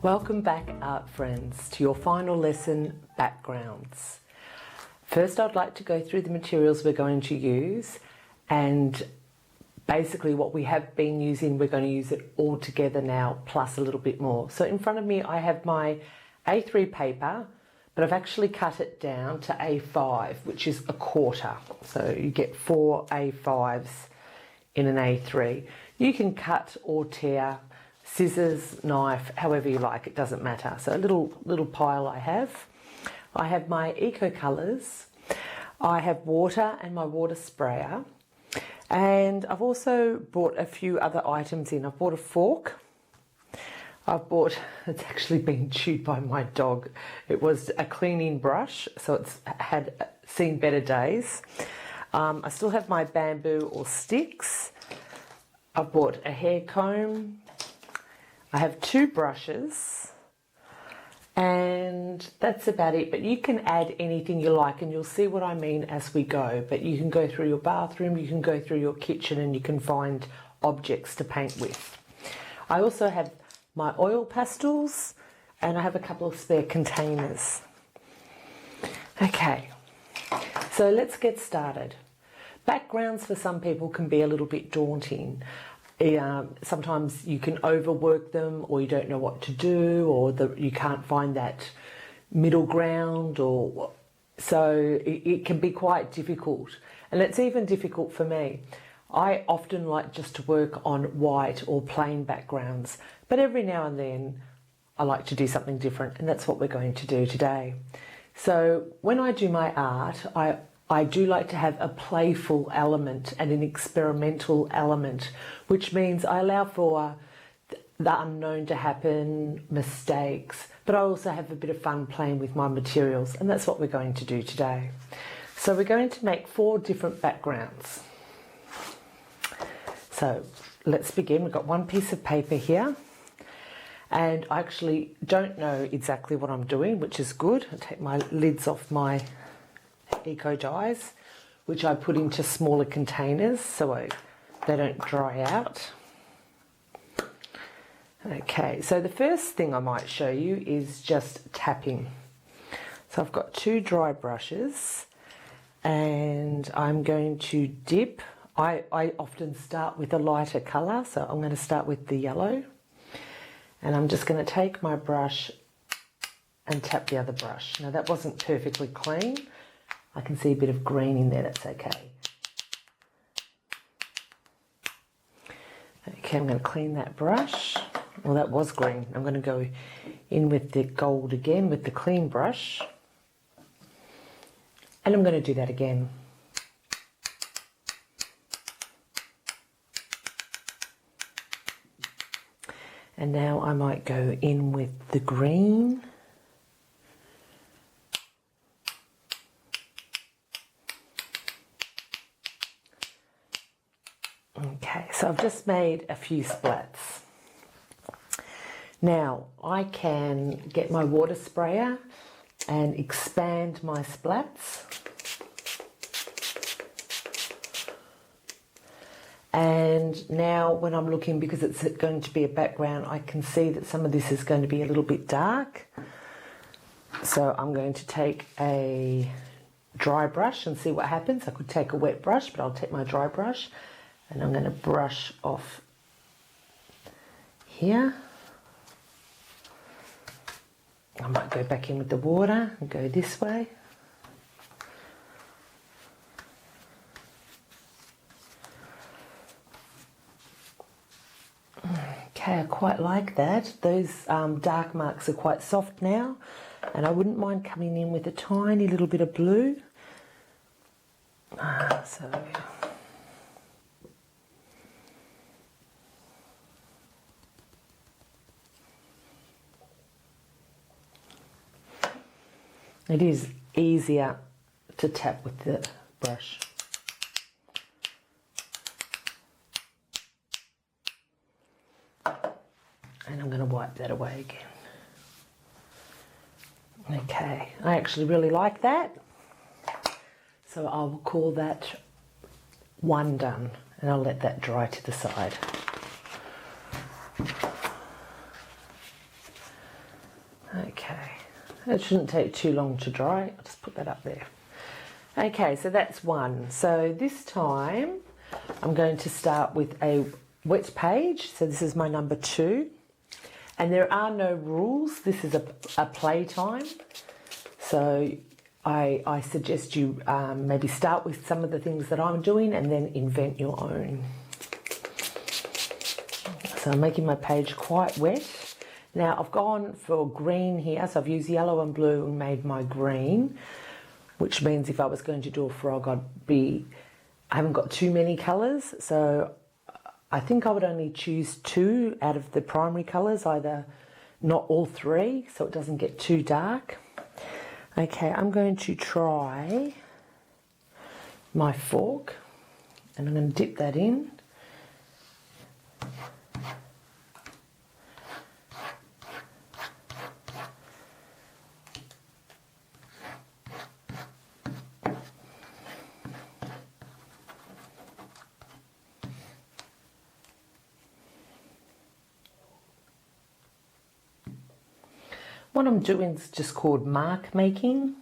Welcome back, art friends, to your final lesson, backgrounds. First, I'd like to go through the materials we're going to use, and basically what we have been using, we're going to use it all together now, plus a little bit more. So in front of me, I have my A3 paper, but I've actually cut it down to A5, which is a quarter. So you get 4 A5s in an A3. You can cut or tear, scissors, knife, however you like, it doesn't matter. So a little pile I have. I have my eco colours. I have water and my water sprayer. And I've also brought a few other items in. I've bought a fork. It's actually been chewed by my dog. It was a cleaning brush, so it's had seen better days. I still have my bamboo or sticks. I've bought a hair comb. I have 2 brushes, and that's about it. But you can add anything you like, and you'll see what I mean as we go. But you can go through your bathroom, you can go through your kitchen, and you can find objects to paint with. I also have my oil pastels, and I have a couple of spare containers. Okay, so let's get started. Backgrounds for some people can be a little bit daunting. Sometimes you can overwork them, or you don't know what to do, or you can't find that middle ground, so it can be quite difficult, and it's even difficult for me. I often like just to work on white or plain backgrounds, but every now and then I like to do something different, and that's what we're going to do today. So when I do my art, I do like to have a playful element and an experimental element, which means I allow for the unknown to happen, mistakes, but I also have a bit of fun playing with my materials, and that's what we're going to do today. So we're going to make 4 different backgrounds. So let's begin. We've got 1 piece of paper here, and I actually don't know exactly what I'm doing, which is good. I'll take my lids off my eco dyes, which I put into smaller containers so they don't dry out. Okay, so the first thing I might show you is just tapping. So I've got 2 dry brushes, and I'm going to dip. I often start with a lighter colour, so I'm going to start with the yellow, and I'm just going to take my brush and tap the other brush. Now that wasn't perfectly clean. I can see a bit of green in there, that's okay. Okay, I'm going to clean that brush. Well, that was green. I'm going to go in with the gold again with the clean brush. And I'm going to do that again. And now I might go in with the green. Okay, so I've just made a few splats. Now I can get my water sprayer and expand my splats. And now when I'm looking, because it's going to be a background, I can see that some of this is going to be a little bit dark. So I'm going to take a dry brush and see what happens. I could take a wet brush, but I'll take my dry brush. And I'm going to brush off here. I might go back in with the water and go this way. Okay, I quite like that. Those dark marks are quite soft now, and I wouldn't mind coming in with a tiny little bit of blue. It is easier to tap with the brush. And I'm going to wipe that away again. Okay, I actually really like that. So I will call that 1 done, and I'll let that dry to the side. It shouldn't take too long to dry. I'll just put that up there. Okay, so that's one. So this time I'm going to start with a wet page. So this is my number 2. And there are no rules. This is a play time. So I suggest you maybe start with some of the things that I'm doing and then invent your own. So I'm making my page quite wet. Now I've gone for green here, so I've used yellow and blue and made my green, which means if I was going to do a frog, I haven't got too many colours, so I think I would only choose 2 out of the primary colours, either not all 3, so it doesn't get too dark. Okay, I'm going to try my fork, and I'm going to dip that in. What I'm doing is just called mark making.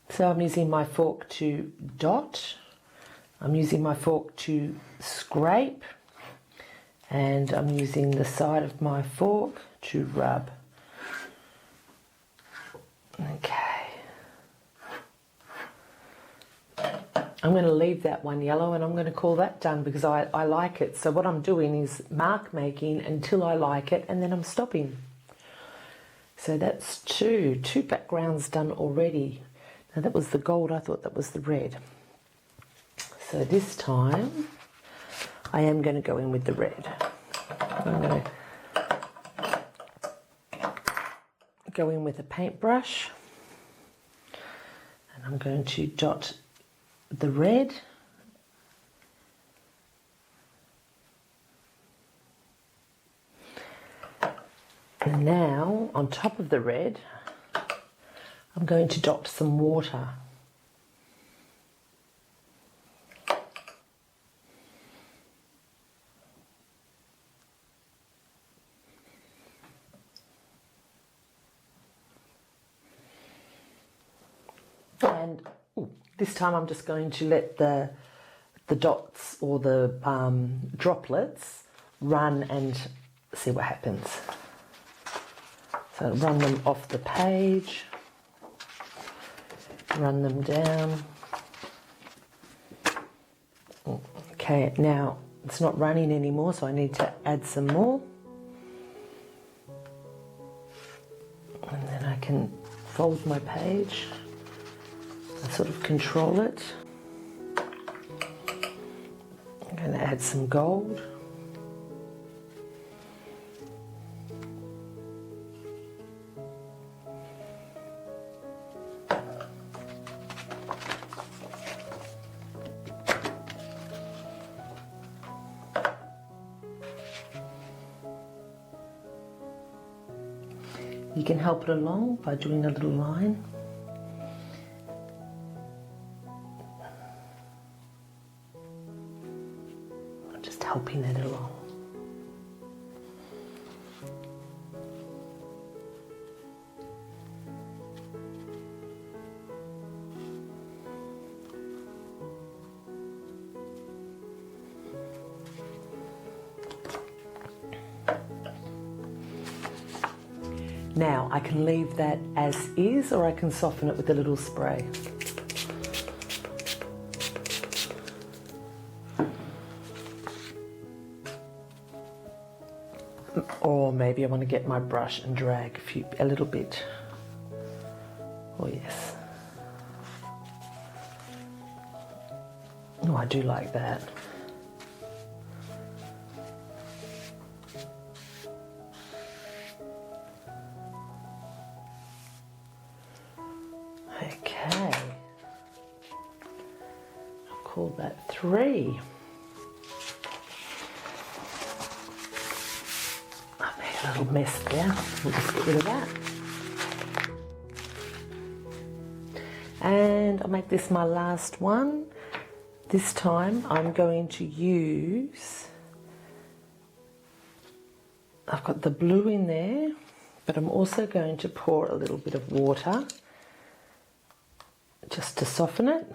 So I'm using my fork to dot, I'm using my fork to scrape, and I'm using the side of my fork to rub. Okay. I'm going to leave that one yellow and I'm going to call that done because I like it. So what I'm doing is mark making until I like it and then I'm stopping. So that's two backgrounds done already. Now that was the gold, I thought that was the red. So this time I am going to go in with the red. I'm going to go in with a paintbrush and I'm going to dot the red. And now on top of the red I'm going to dot some water. And this time I'm just going to let the dots or the droplets run and see what happens. So run them off the page, run them down. Okay, now it's not running anymore, so I need to add some more. And then I can fold my page and sort of control it. I'm going to add some gold. You can help it along by doing a little line. Just helping it along. Now I can leave that as is, or I can soften it with a little spray. Or maybe I want to get my brush and drag a little bit. Oh yes. Oh, I do like that. Okay, I'll call that 3. I made a little mess there, we'll just get rid of that. And I'll make this my last one. This time I'm going to use, I've got the blue in there, but I'm also going to pour a little bit of water just to soften it.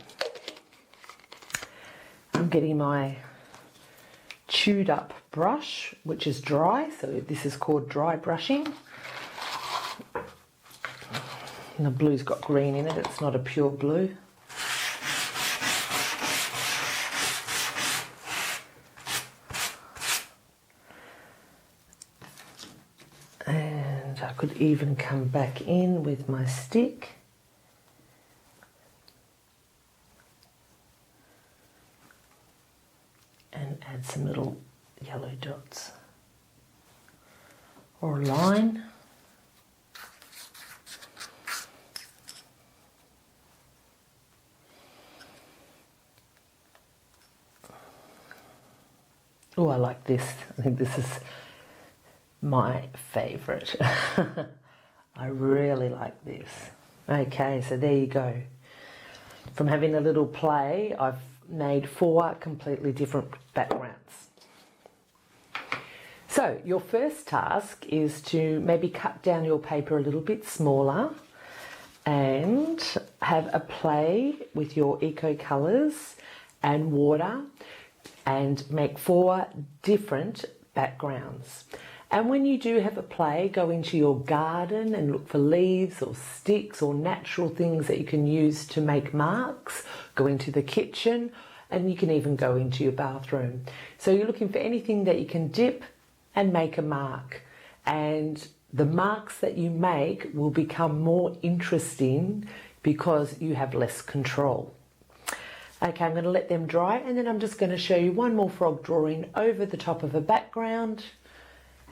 I'm getting my chewed up brush, which is dry, so this is called dry brushing. And the blue's got green in it, it's not a pure blue. And I could even come back in with my stick. And add some little yellow dots or a line. Oh, I like this. I think this is my favourite. I really like this. Okay, so there you go. From having a little play, I've made 4 completely different backgrounds. So your first task is to maybe cut down your paper a little bit smaller and have a play with your eco colours and water and make 4 different backgrounds. And when you do have a play, go into your garden and look for leaves or sticks or natural things that you can use to make marks. Go into the kitchen, and you can even go into your bathroom. So you're looking for anything that you can dip and make a mark. And the marks that you make will become more interesting because you have less control. Okay, I'm going to let them dry, and then I'm just going to show you one more frog drawing over the top of a background,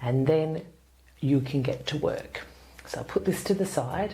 and then you can get to work. So I'll put this to the side.